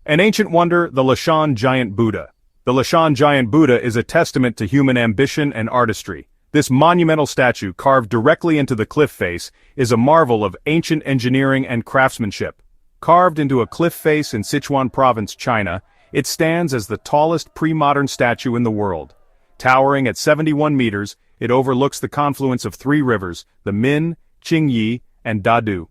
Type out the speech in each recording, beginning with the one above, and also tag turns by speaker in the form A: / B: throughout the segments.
A: An ancient wonder, the Leshan Giant Buddha. The Leshan Giant Buddha is a testament to human ambition and artistry. This monumental statue, carved directly into the cliff face, is a marvel of ancient engineering and craftsmanship. Carved into a cliff face in Sichuan Province, China, it stands as the tallest pre-modern statue in the world. Towering at 71 meters, it overlooks the confluence of three rivers, the Min, Qingyi, and Dadu.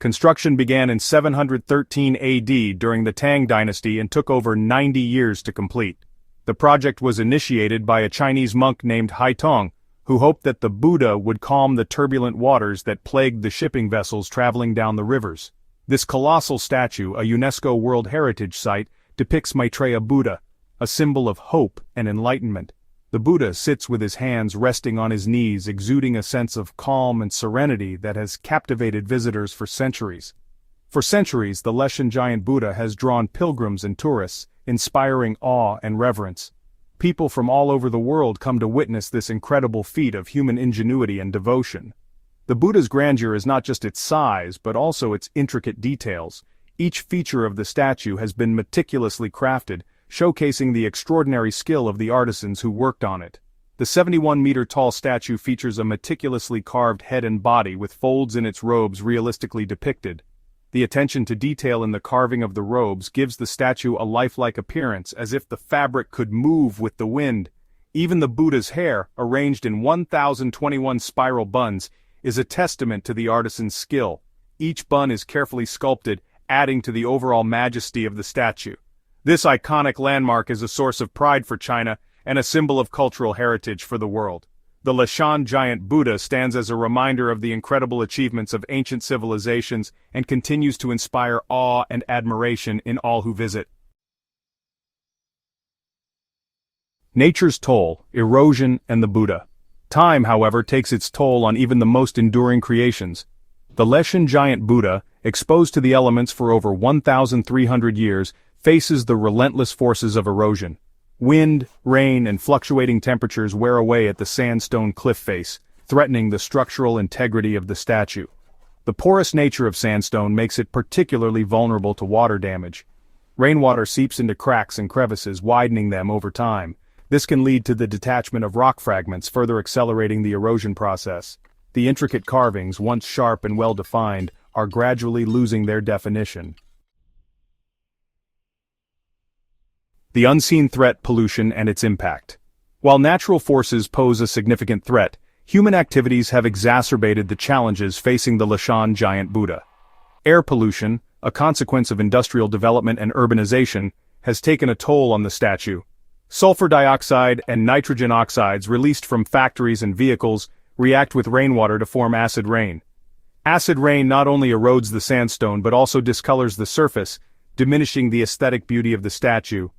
A: Construction began in 713 AD during the Tang dynasty and took over 90 years to complete. The project was initiated by a Chinese monk named Haitong, who hoped that the Buddha would calm the turbulent waters that plagued the shipping vessels traveling down the rivers. This colossal statue, a UNESCO World Heritage Site, depicts Maitreya Buddha, a symbol of hope and enlightenment. The Buddha sits with his hands resting on his knees, exuding a sense of calm and serenity that has captivated visitors for centuries. For centuries, the Leshan Giant Buddha has drawn pilgrims and tourists, inspiring awe and reverence. People from all over the world come to witness this incredible feat of human ingenuity and devotion. The Buddha's grandeur is not just its size, but also its intricate details. Each feature of the statue has been meticulously crafted, showcasing the extraordinary skill of the artisans who worked on it. The 71-meter-tall statue features a meticulously carved head and body with folds in its robes realistically depicted. The attention to detail in the carving of the robes gives the statue a lifelike appearance, as if the fabric could move with the wind. Even the Buddha's hair, arranged in 1,021 spiral buns, is a testament to the artisan's skill. Each bun is carefully sculpted, adding to the overall majesty of the statue. This iconic landmark is a source of pride for China and a symbol of cultural heritage for the world. The Leshan Giant Buddha stands as a reminder of the incredible achievements of ancient civilizations and continues to inspire awe and admiration in all who visit. Nature's toll, erosion, and the Buddha. Time, however, takes its toll on even the most enduring creations. The Leshan Giant Buddha, exposed to the elements for over 1,300 years, faces the relentless forces of erosion. Wind, rain, and fluctuating temperatures wear away at the sandstone cliff face, threatening the structural integrity of the statue. The porous nature of sandstone makes it particularly vulnerable to water damage. Rainwater seeps into cracks and crevices, widening them over time. This can lead to the detachment of rock fragments, further accelerating the erosion process. The intricate carvings, once sharp and well-defined, are gradually losing their definition. The unseen threat, pollution, and its impact. While natural forces pose a significant threat, human activities have exacerbated the challenges facing the Leshan Giant Buddha. Air pollution, a consequence of industrial development and urbanization, has taken a toll on the statue. Sulfur dioxide and nitrogen oxides released from factories and vehicles react with rainwater to form acid rain. Acid rain not only erodes the sandstone but also discolors the surface, diminishing the aesthetic beauty of the statue.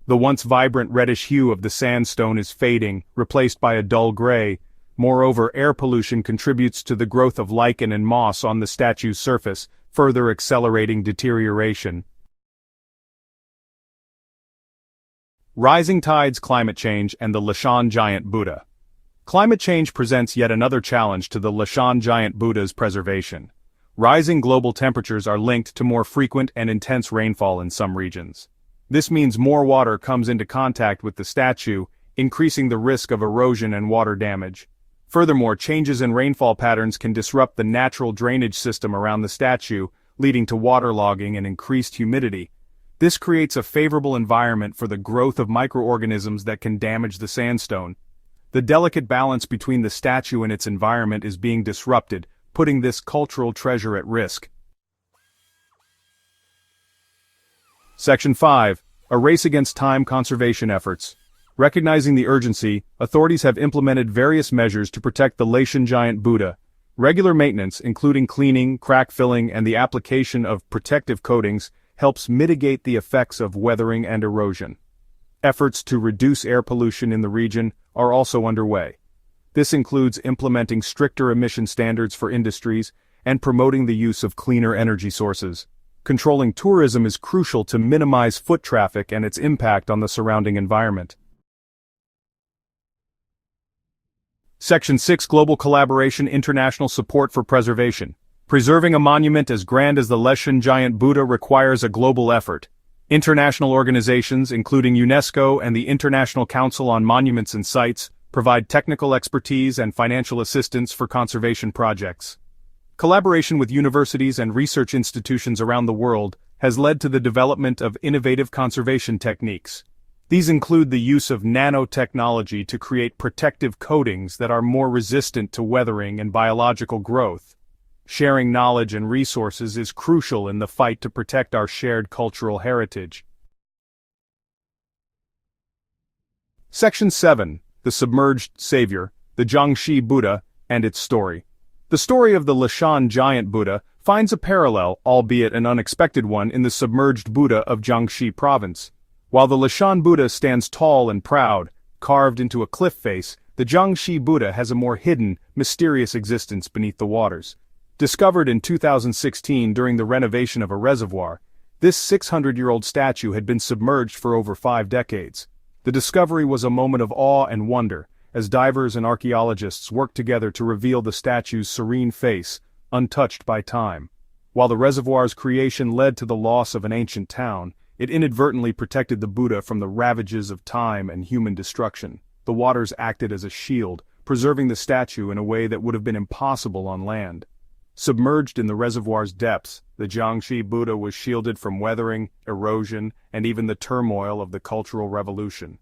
A: The once vibrant reddish hue of the sandstone is fading, replaced by a dull gray. Moreover, air pollution contributes to the growth of lichen and moss on the statue's surface, further accelerating deterioration. Rising tides, climate change, and the Leshan Giant Buddha. Climate change presents yet another challenge to the Leshan Giant Buddha's preservation. Rising global temperatures are linked to more frequent and intense rainfall in some regions. This means more water comes into contact with the statue, increasing the risk of erosion and water damage. Furthermore, changes in rainfall patterns can disrupt the natural drainage system around the statue, leading to waterlogging and increased humidity. This creates a favorable environment for the growth of microorganisms that can damage the sandstone. The delicate balance between the statue and its environment is being disrupted, putting this cultural treasure at risk. Section 5. A race against time conservation efforts. Recognizing the urgency, authorities have implemented various measures to protect the Leshan Giant Buddha. Regular maintenance, including cleaning, crack filling, and the application of protective coatings, helps mitigate the effects of weathering and erosion. Efforts to reduce air pollution in the region are also underway. This includes implementing stricter emission standards for industries and promoting the use of cleaner energy sources. Controlling tourism is crucial to minimize foot traffic and its impact on the surrounding environment. Section 6. Global Collaboration, International Support for Preservation. Preserving a monument as grand as the Leshan Giant Buddha requires a global effort. International organizations, including UNESCO and the International Council on Monuments and Sites, provide technical expertise and financial assistance for conservation projects. Collaboration with universities and research institutions around the world has led to the development of innovative conservation techniques. These include the use of nanotechnology to create protective coatings that are more resistant to weathering and biological growth. Sharing knowledge and resources is crucial in the fight to protect our shared cultural heritage. Section 7. The Submerged Savior, the Jiangxi Buddha, and its story. The story of the Leshan giant Buddha finds a parallel, albeit an unexpected one, in the submerged Buddha of Jiangxi province. While the Leshan Buddha stands tall and proud, carved into a cliff face, the Jiangxi Buddha has a more hidden, mysterious existence beneath the waters. Discovered in 2016 during the renovation of a reservoir, this 600-year-old statue had been submerged for over 5 decades. The discovery was a moment of awe and wonder, as divers and archaeologists worked together to reveal the statue's serene face, untouched by time. While the reservoir's creation led to the loss of an ancient town, it inadvertently protected the Buddha from the ravages of time and human destruction. The waters acted as a shield, preserving the statue in a way that would have been impossible on land. Submerged in the reservoir's depths, the Jiangxi Buddha was shielded from weathering, erosion, and even the turmoil of the Cultural Revolution.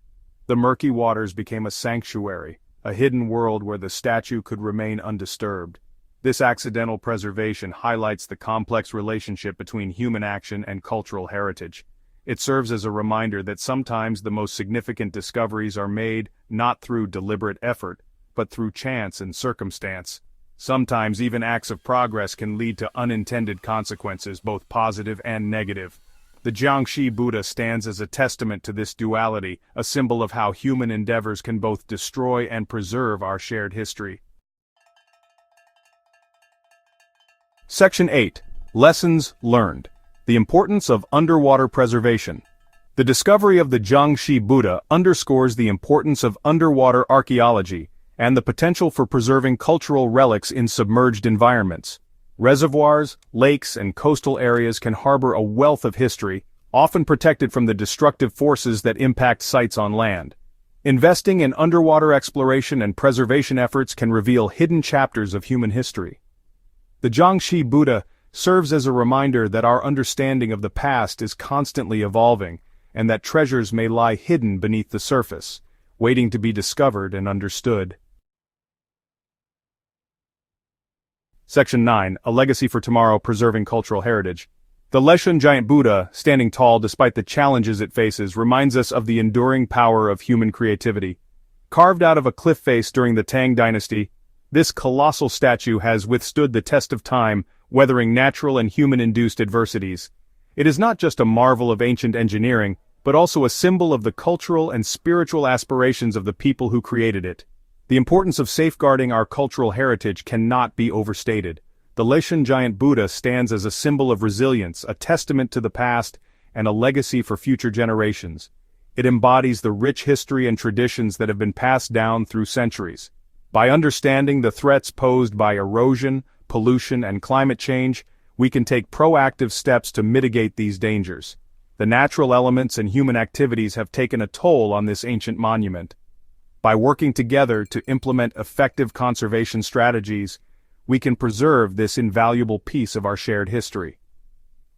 A: The murky waters became a sanctuary, a hidden world where the statue could remain undisturbed. This accidental preservation highlights the complex relationship between human action and cultural heritage. It serves as a reminder that sometimes the most significant discoveries are made not through deliberate effort, but through chance and circumstance. Sometimes even acts of progress can lead to unintended consequences, both positive and negative. The Jiangxi Buddha stands as a testament to this duality, a symbol of how human endeavors can both destroy and preserve our shared history. Section 8. Lessons Learned. The Importance of Underwater Preservation. The discovery of the Jiangxi Buddha underscores the importance of underwater archaeology and the potential for preserving cultural relics in submerged environments. Reservoirs, lakes, and coastal areas can harbor a wealth of history, often protected from the destructive forces that impact sites on land. Investing in underwater exploration and preservation efforts can reveal hidden chapters of human history. The Jiangxi Buddha serves as a reminder that our understanding of the past is constantly evolving, and that treasures may lie hidden beneath the surface, waiting to be discovered and understood. Section 9. A Legacy for Tomorrow, Preserving Cultural Heritage. The Leshan giant Buddha, standing tall despite the challenges it faces, reminds us of the enduring power of human creativity. Carved out of a cliff face during the Tang dynasty, this colossal statue has withstood the test of time, weathering natural and human-induced adversities. It is not just a marvel of ancient engineering, but also a symbol of the cultural and spiritual aspirations of the people who created it. The importance of safeguarding our cultural heritage cannot be overstated. The Leshan giant Buddha stands as a symbol of resilience, a testament to the past, and a legacy for future generations. It embodies the rich history and traditions that have been passed down through centuries. By understanding the threats posed by erosion, pollution, and climate change, we can take proactive steps to mitigate these dangers. The natural elements and human activities have taken a toll on this ancient monument. By working together to implement effective conservation strategies, we can preserve this invaluable piece of our shared history.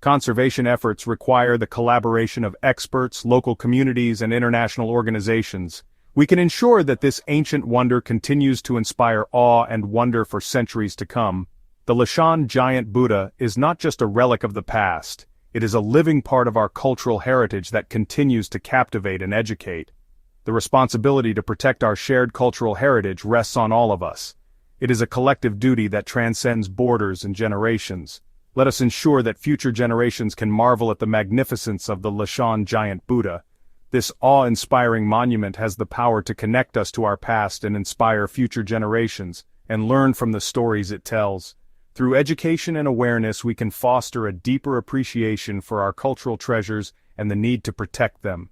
A: Conservation efforts require the collaboration of experts, local communities, and international organizations. We can ensure that this ancient wonder continues to inspire awe and wonder for centuries to come. The Leshan giant Buddha is not just a relic of the past, it is a living part of our cultural heritage that continues to captivate and educate. The responsibility to protect our shared cultural heritage rests on all of us. It is a collective duty that transcends borders and generations. Let us ensure that future generations can marvel at the magnificence of the Leshan giant Buddha. This awe-inspiring monument has the power to connect us to our past and inspire future generations, and learn from the stories it tells. Through education and awareness, we can foster a deeper appreciation for our cultural treasures and the need to protect them.